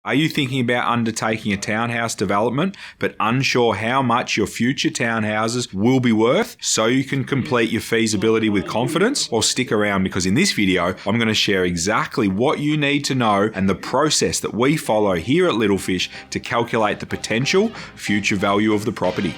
Are you thinking about undertaking a townhouse development but unsure how much your future townhouses will be worth so you can complete your feasibility with confidence? Well, stick around because in this video, I'm going to share exactly what you need to know and the process that we follow here at Little Fish to calculate the potential future value of the property.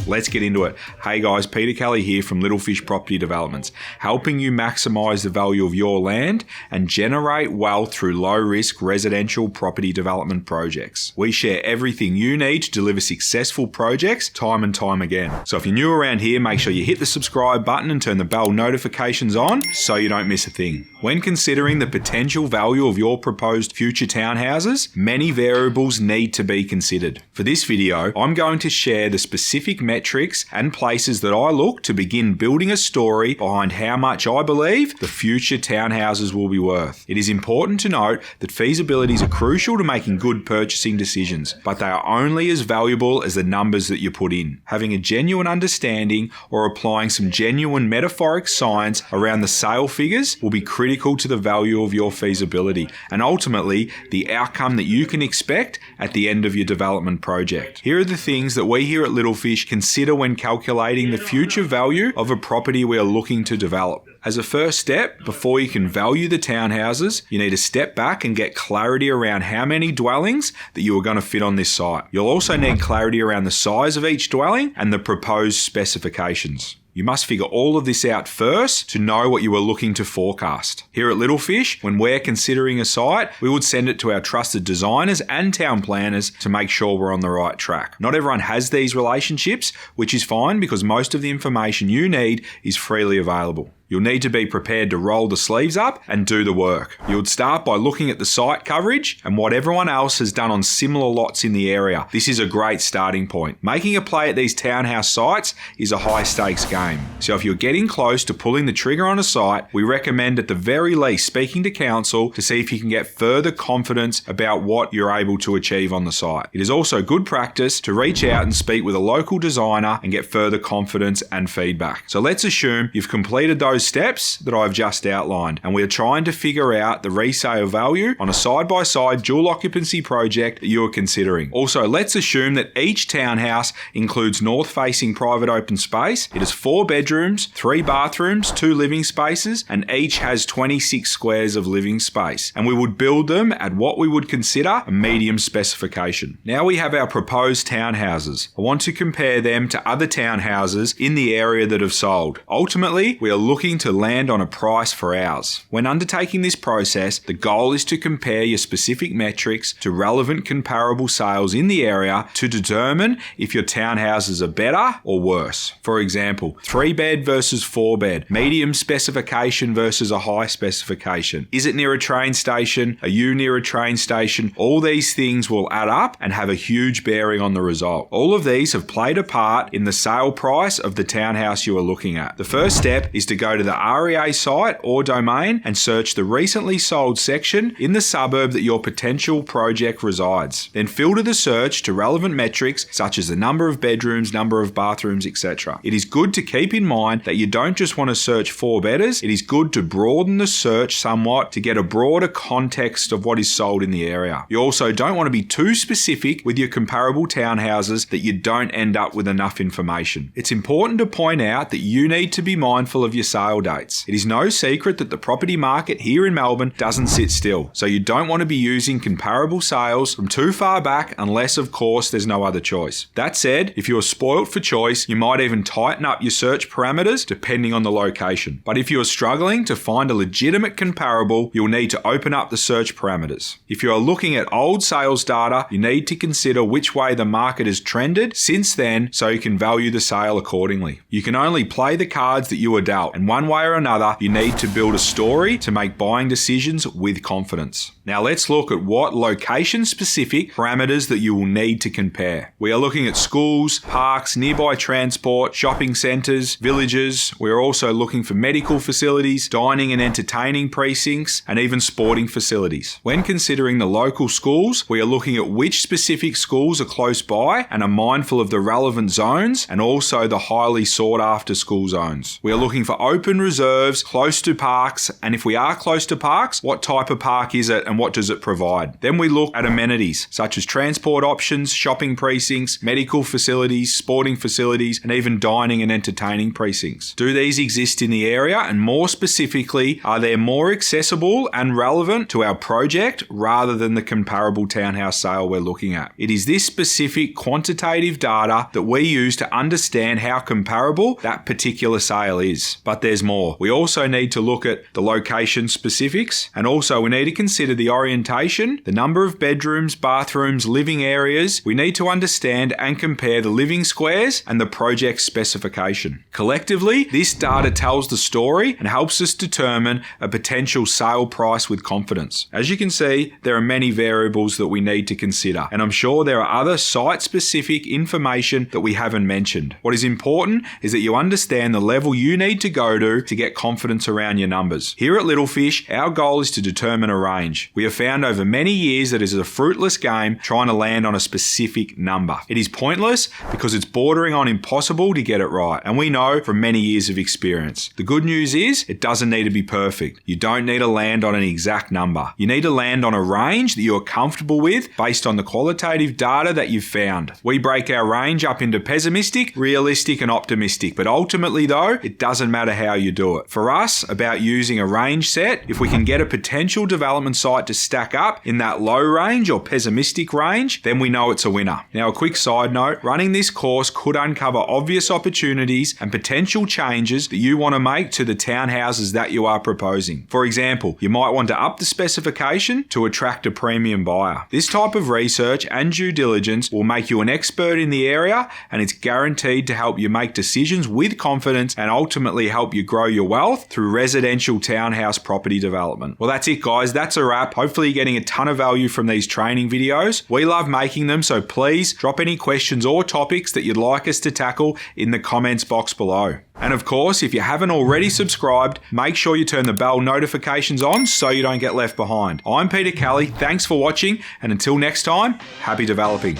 Let's get into it. Hey guys, Peter Kelly here from Little Fish Property Developments, helping you maximize the value of your land and generate wealth through low-risk residential property development projects. We share everything you need to deliver successful projects time and time again. So if you're new around here, make sure you hit the subscribe button and turn the bell notifications on so you don't miss a thing. When considering the potential value of your proposed future townhouses, many variables need to be considered. For this video, I'm going to share the specific metrics and places that I look to begin building a story behind how much I believe the future townhouses will be worth. It is important to note that feasibilities are crucial to making good purchasing decisions, but they are only as valuable as the numbers that you put in. Having a genuine understanding or applying some genuine metaphoric science around the sale figures will be critical to the value of your feasibility and ultimately the outcome that you can expect at the end of your development project. Here are the things that we here at Little Fish consider when calculating the future value of a property we are looking to develop. As a first step, before you can value the townhouses, you need to step back and get clarity around how many dwellings that you are going to fit on this site. You'll also need clarity around the size of each dwelling and the proposed specifications. You must figure all of this out first to know what you are looking to forecast. Here at Little Fish, when we're considering a site, we would send it to our trusted designers and town planners to make sure we're on the right track. Not everyone has these relationships, which is fine because most of the information you need is freely available. You'll need to be prepared to roll the sleeves up and do the work. You would start by looking at the site coverage and what everyone else has done on similar lots in the area. This is a great starting point. Making a play at these townhouse sites is a high stakes game. So if you're getting close to pulling the trigger on a site, we recommend at the very least speaking to council to see if you can get further confidence about what you're able to achieve on the site. It is also good practice to reach out and speak with a local designer and get further confidence and feedback. So let's assume you've completed those steps that I've just outlined, and we're trying to figure out the resale value on a side-by-side dual occupancy project that you are considering. Also, let's assume that each townhouse includes north-facing private open space. It has 4 bedrooms, 3 bathrooms, 2 living spaces, and each has 26 squares of living space. And we would build them at what we would consider a medium specification. Now we have our proposed townhouses. I want to compare them to other townhouses in the area that have sold. Ultimately, we are looking to land on a price for ours. When undertaking this process, the goal is to compare your specific metrics to relevant comparable sales in the area to determine if your townhouses are better or worse. For example, 3-bed versus 4-bed, medium specification versus a high specification. Is it near a train station? Are you near a train station? All these things will add up and have a huge bearing on the result. All of these have played a part in the sale price of the townhouse you are looking at. The first step is to go to the REA site or domain and search the recently sold section in the suburb that your potential project resides. Then filter the search to relevant metrics such as the number of bedrooms, number of bathrooms, etc. It is good to keep in mind that you don't just want to search 4-bedders. It is good to broaden the search somewhat to get a broader context of what is sold in the area. You also don't want to be too specific with your comparable townhouses that you don't end up with enough information. It's important to point out that you need to be mindful of your sale dates. It is no secret that the property market here in Melbourne doesn't sit still, so you don't want to be using comparable sales from too far back unless, of course, there's no other choice. That said, if you are spoilt for choice, you might even tighten up your search parameters depending on the location. But if you are struggling to find a legitimate comparable, you'll need to open up the search parameters. If you are looking at old sales data, you need to consider which way the market has trended since then so you can value the sale accordingly. You can only play the cards that you are dealt, and one way or another, you need to build a story to make buying decisions with confidence. Now let's look at what location-specific parameters that you will need to compare. We are looking at schools, parks, nearby transport, shopping centres, villages. We're also looking for medical facilities, dining and entertaining precincts, and even sporting facilities. When considering the local schools, we are looking at which specific schools are close by and are mindful of the relevant zones and also the highly sought after school zones. We are looking for open reserves close to parks, and if we are close to parks, what type of park is it and what does it provide? Then we look at amenities such as transport options, shopping precincts, medical facilities, sporting facilities, and even dining and entertaining precincts. Do these exist in the area, and more specifically, are they more accessible and relevant to our project rather than the comparable townhouse sale we're looking at? It is this specific quantitative data that we use to understand how comparable that particular sale is. But there's more. We also need to look at the location specifics, and also we need to consider the orientation, the number of bedrooms, bathrooms, living areas. We need to understand and compare the living squares and the project specification. Collectively, this data tells the story and helps us determine a potential sale price with confidence. As you can see, there are many variables that we need to consider, and I'm sure there are other site-specific information that we haven't mentioned. What is important is that you understand the level you need to go to get confidence around your numbers. Here at Little Fish, our goal is to determine a range. We have found over many years that it is a fruitless game trying to land on a specific number. It is pointless because it's bordering on impossible to get it right, and we know from many years of experience. The good news is it doesn't need to be perfect. You don't need to land on an exact number. You need to land on a range that you are comfortable with based on the qualitative data that you've found. We break our range up into pessimistic, realistic, and optimistic, but ultimately though, it doesn't matter how you do it. For us, about using a range set, if we can get a potential development site to stack up in that low range or pessimistic range, then we know it's a winner. Now, a quick side note, running this course could uncover obvious opportunities and potential changes that you want to make to the townhouses that you are proposing. For example, you might want to up the specification to attract a premium buyer. This type of research and due diligence will make you an expert in the area, and it's guaranteed to help you make decisions with confidence and ultimately help you grow your wealth through residential townhouse property development. Well, that's it, guys. That's a wrap. Hopefully you're getting a ton of value from these training videos. We love making them, so please drop any questions or topics that you'd like us to tackle in the comments box below. And of course, if you haven't already subscribed, make sure you turn the bell notifications on so you don't get left behind. I'm Peter Kelly. Thanks for watching, and until next time, happy developing.